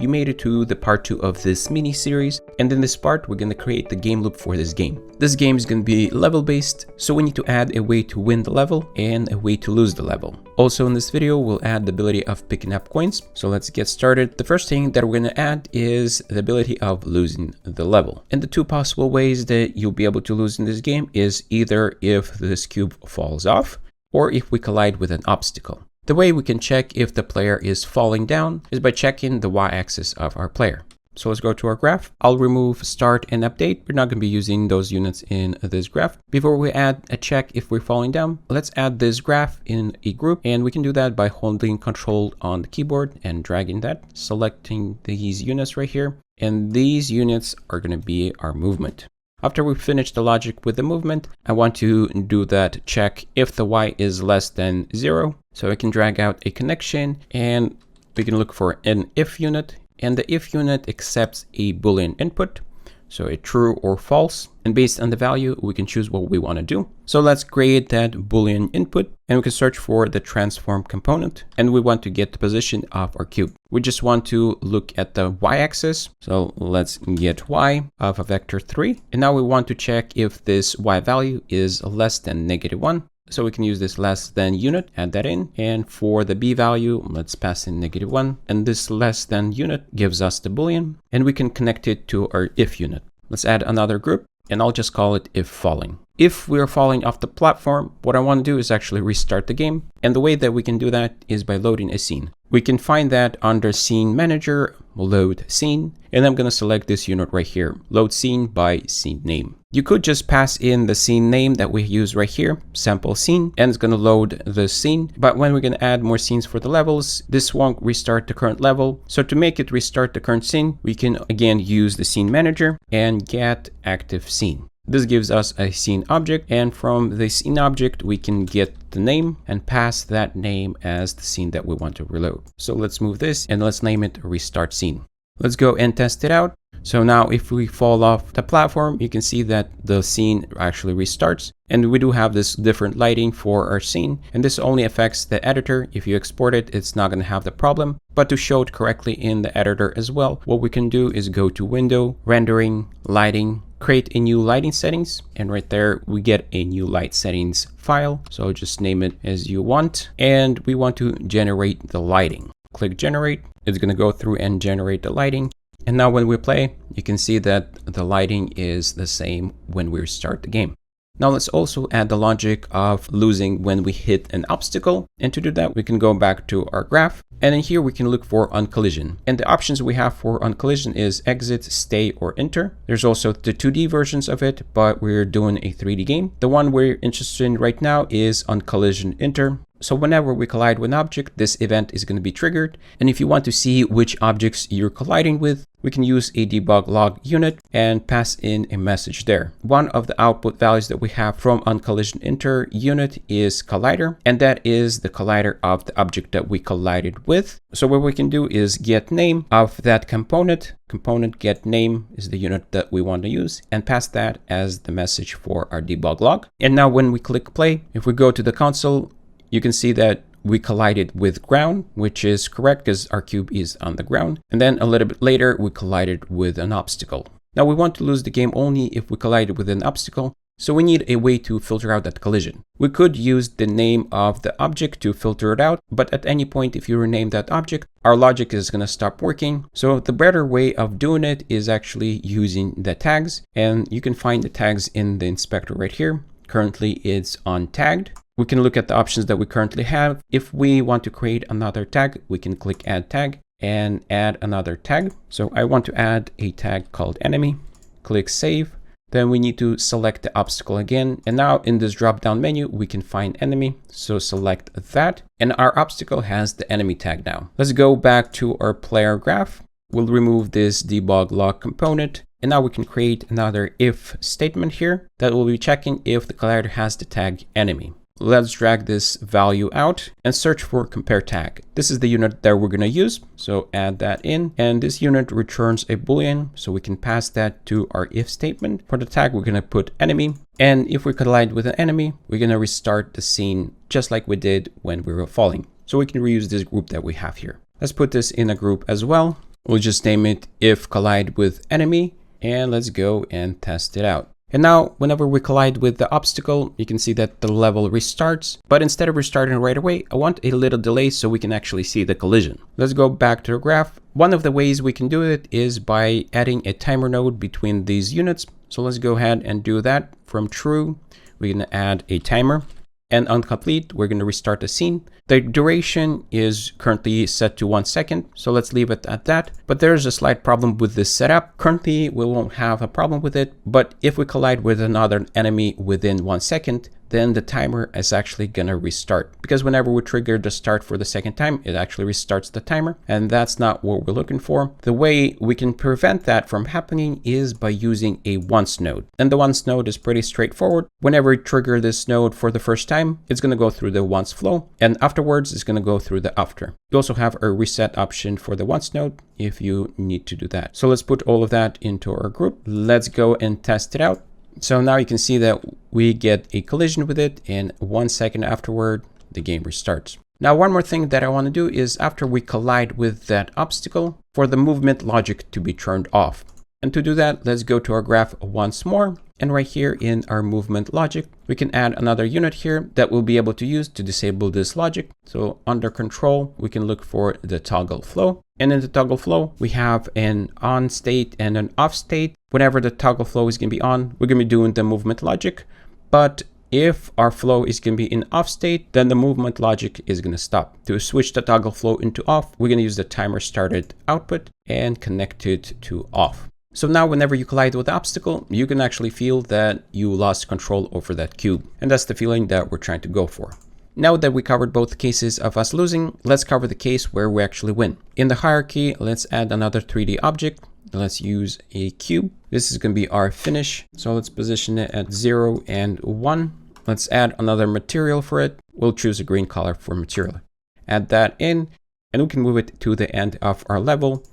you made it to the part 2 of this mini series, and in this part we're going to create the game loop for this game. This game is going to be level based, so we need to add a way to win the level and a way to lose the level. Also in this video we'll add the ability of picking up coins, so let's get started. The first thing that we're going to add is the ability of losing the level. And the two possible ways that you'll be able to lose in this game is either if this cube falls off or if we collide with an obstacle. The way we can check if the player is falling down is by checking the y-axis of our player. So let's go to our graph. I'll remove start and update. We're not going to be using those units in this graph. Before we add a check if we're falling down, let's add this graph in a group, and we can do that by holding Control on the keyboard and dragging that, selecting these units right here, and these units are going to be our movement. After we finish the logic with the movement, I want to do that check if the y is less than 0. So I can drag out a connection and we can look for an if unit, and the if unit accepts a Boolean input, so a true or false, and based on the value we can choose what we want to do. So let's create that Boolean input, and we can search for the transform component, and we want to get the position of our cube. We just want to look at the y-axis, so let's get y of a vector 3, and now we want to check if this y value is less than -1. So we can use this less than unit, add that in, and for the b value, let's pass in -1, and this less than unit gives us the Boolean, and we can connect it to our if unit. Let's add another group, and I'll just call it if falling. If we're falling off the platform, what I want to do is actually restart the game, and the way that we can do that is by loading a scene. We can find that under Scene Manager, Load Scene, and I'm going to select this unit right here, Load Scene by Scene Name. You could just pass in the scene name that we use right here, Sample Scene, and it's going to load the scene. But when we're going to add more scenes for the levels, this won't restart the current level. So to make it restart the current scene, we can again use the Scene Manager and get active scene. This gives us a scene object, and from the scene object we can get the name and pass that name as the scene that we want to reload. So let's move this and let's name it restart scene. Let's go and test it out. So now if we fall off the platform, you can see that the scene actually restarts, and we do have this different lighting for our scene, and this only affects the editor. If you export it, it's not going to have the problem. But to show it correctly in the editor as well, what we can do is go to Window, Rendering, Lighting, create a new lighting settings, and right there we get a new light settings file. So just name it as you want, and we want to generate the lighting. Click Generate. It's going to go through and generate the lighting. And now when we play, you can see that the lighting is the same when we start the game. Now let's also add the logic of losing when we hit an obstacle. And to do that, we can go back to our graph. And in here we can look for on collision. And the options we have for on collision is exit, stay, or enter. There's also the 2D versions of it, but we're doing a 3D game. The one we're interested in right now is on collision enter. So whenever we collide with an object, this event is going to be triggered. And if you want to see which objects you're colliding with, we can use a debug log unit and pass in a message there. One of the output values that we have from onCollisionInter unit is collider, and that is the collider of the object that we collided with. So what we can do is get name of that component. Component get name is the unit that we want to use, and pass that as the message for our debug log. And now when we click play, if we go to the console, you can see that we collided with ground, which is correct because our cube is on the ground. And then a little bit later, we collided with an obstacle. Now we want to lose the game only if we collided with an obstacle. So we need a way to filter out that collision. We could use the name of the object to filter it out, but at any point, if you rename that object, our logic is going to stop working. So the better way of doing it is actually using the tags, and you can find the tags in the inspector right here. Currently it's untagged. We can look at the options that we currently have. If we want to create another tag, we can click add tag and add another tag. So I want to add a tag called enemy, click save. Then we need to select the obstacle again. And now in this drop down menu, we can find enemy. So select that, and our obstacle has the enemy tag now. Let's go back to our player graph. We'll remove this debug log component. And now we can create another if statement here that will be checking if the collider has the tag enemy. Let's drag this value out and search for compare tag. This is the unit that we're going to use. So add that in, and this unit returns a Boolean. So we can pass that to our if statement. For the tag, we're going to put enemy. And if we collide with an enemy, we're going to restart the scene just like we did when we were falling. So we can reuse this group that we have here. Let's put this in a group as well. We'll just name it if collide with enemy, and let's go and test it out. And now, whenever we collide with the obstacle, you can see that the level restarts. But instead of restarting right away, I want a little delay so we can actually see the collision. Let's go back to the graph. One of the ways we can do it is by adding a timer node between these units. So let's go ahead and do that. From true, we're going to add a timer. And on complete, we're going to restart the scene. The duration is currently set to 1 second, so let's leave it at that. But there's a slight problem with this setup. Currently, we won't have a problem with it, but if we collide with another enemy within 1 second, then the timer is actually gonna restart. Because whenever we trigger the start for the second time, it actually restarts the timer, and that's not what we're looking for. The way we can prevent that from happening is by using a once node. And the once node is pretty straightforward. Whenever we trigger this node for the first time, it's gonna go through the once flow, and afterwards it's gonna go through the after. You also have a reset option for the once node if you need to do that. So let's put all of that into our group. Let's go and test it out. So now you can see that we get a collision with it, and 1 second afterward, the game restarts. Now, one more thing that I want to do is after we collide with that obstacle, for the movement logic to be turned off. And to do that, let's go to our graph once more. And right here in our movement logic, we can add another unit here that we'll be able to use to disable this logic. So under control, we can look for the toggle flow. And in the toggle flow, we have an on state and an off state. Whenever the toggle flow is going to be on, we're going to be doing the movement logic. But if our flow is going to be in off state, then the movement logic is going to stop. To switch the toggle flow into off, we're going to use the timer started output and connect it to off. So now whenever you collide with the obstacle, you can actually feel that you lost control over that cube. And that's the feeling that we're trying to go for. Now that we covered both cases of us losing, let's cover the case where we actually win. In the hierarchy, let's add another 3D object. Let's use a cube. This is going to be our finish. So let's position it at 0 and 1. Let's add another material for it. We'll choose a green color for material. Add that in, and we can move it to the end of our level.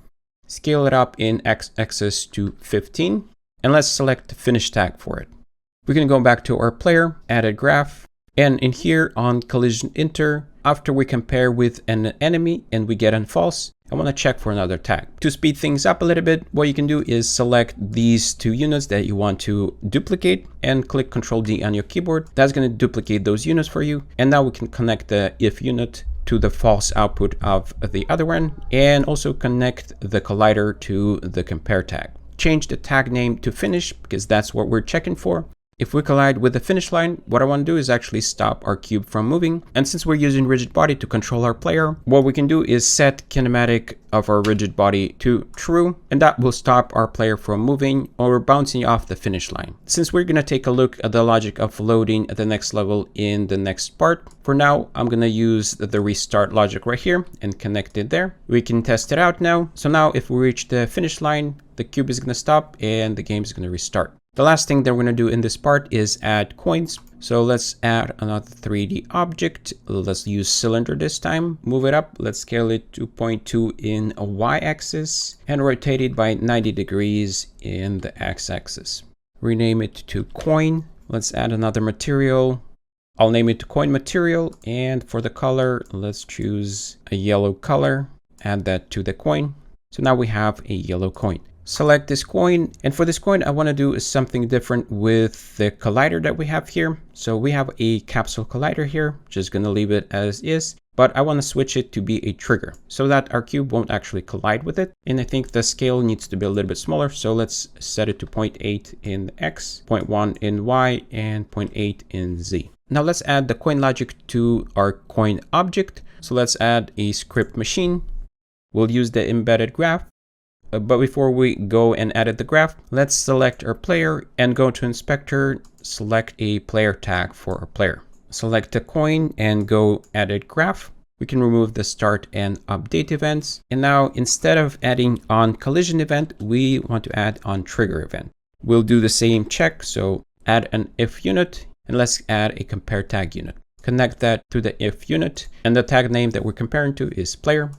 Scale it up in x-axis to 15, and let's select the finish tag for it. We can go back to our player, added graph, and in here on collision inter, after we compare with an enemy and we get an false, I want to check for another tag. To speed things up a little bit, what you can do is select these two units that you want to duplicate and click Ctrl D on your keyboard. That's going to duplicate those units for you. And now we can connect the if unit to the false output of the other one, and also connect the collider to the compare tag. Change the tag name to finish because that's what we're checking for. If we collide with the finish line, what I want to do is actually stop our cube from moving. And since we're using rigid body to control our player, what we can do is set kinematic of our rigid body to true, and that will stop our player from moving or bouncing off the finish line. Since we're going to take a look at the logic of loading the next level in the next part, for now, I'm going to use the restart logic right here and connect it there. We can test it out now. So now if we reach the finish line, the cube is going to stop and the game is going to restart. The last thing that we're going to do in this part is add coins. So let's add another 3D object. Let's use cylinder this time. Move it up. Let's scale it to 0.2 in a y-axis and rotate it by 90 degrees in the x-axis. Rename it to coin. Let's add another material. I'll name it coin material. And for the color, let's choose a yellow color. Add that to the coin. So now we have a yellow coin. Select this coin, and for this coin I want to do something different with the collider that we have here. So we have a capsule collider here, just going to leave it as is, but I want to switch it to be a trigger so that our cube won't actually collide with it. And I think the scale needs to be a little bit smaller, so let's set it to 0.8 in X, 0.1 in Y, and 0.8 in Z. Now let's add the coin logic to our coin object. So let's add a script machine. We'll use the embedded graph. But before we go and edit the graph, let's select our player and go to inspector, select a player tag for our player. Select the coin and go edit graph. We can remove the start and update events. And now instead of adding on collision event, we want to add on trigger event. We'll do the same check. So add an if unit and let's add a compare tag unit. Connect that to the if unit, and the tag name that we're comparing to is player.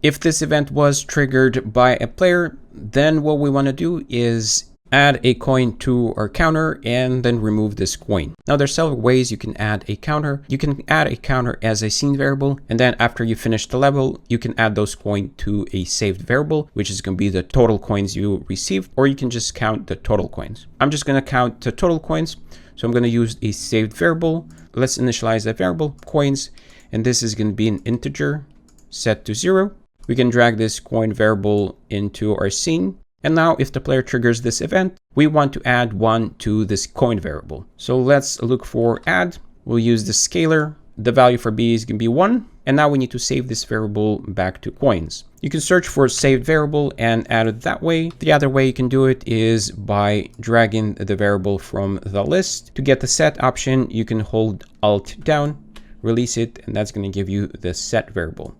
If this event was triggered by a player, then what we want to do is add a coin to our counter and then remove this coin. Now there's several ways you can add a counter. You can add a counter as a scene variable, and then after you finish the level, you can add those coins to a saved variable, which is going to be the total coins you received, or you can just count the total coins. I'm just going to count the total coins. So I'm going to use a saved variable. Let's initialize that variable, coins, and this is going to be an integer set to 0. We can drag this coin variable into our scene. And now if the player triggers this event, we want to add 1 to this coin variable. So let's look for add. We'll use the scalar. The value for b is going to be 1. And now we need to save this variable back to coins. You can search for a saved variable and add it that way. The other way you can do it is by dragging the variable from the list. To get the set option, you can hold Alt down, release it, and that's going to give you the set variable.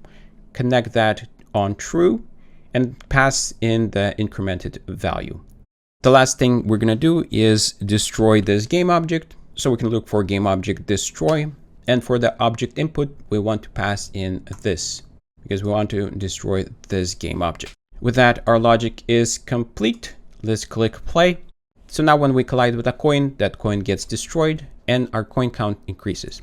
Connect that on true and pass in the incremented value. The last thing we're going to do is destroy this game object. So we can look for game object destroy. And for the object input, we want to pass in this because we want to destroy this game object. With that, our logic is complete. Let's click play. So now when we collide with a coin, that coin gets destroyed and our coin count increases.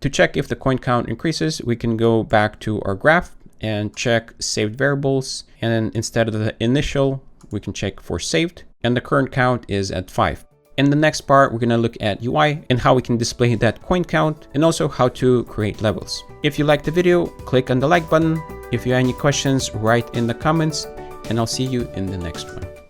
To check if the coin count increases, we can go back to our graph and check saved variables. And then instead of the initial, we can check for saved, and the current count is at 5. In the next part, we're going to look at UI and how we can display that coin count and also how to create levels. If you liked the video, click on the like button. If you have any questions, write in the comments, and I'll see you in the next one.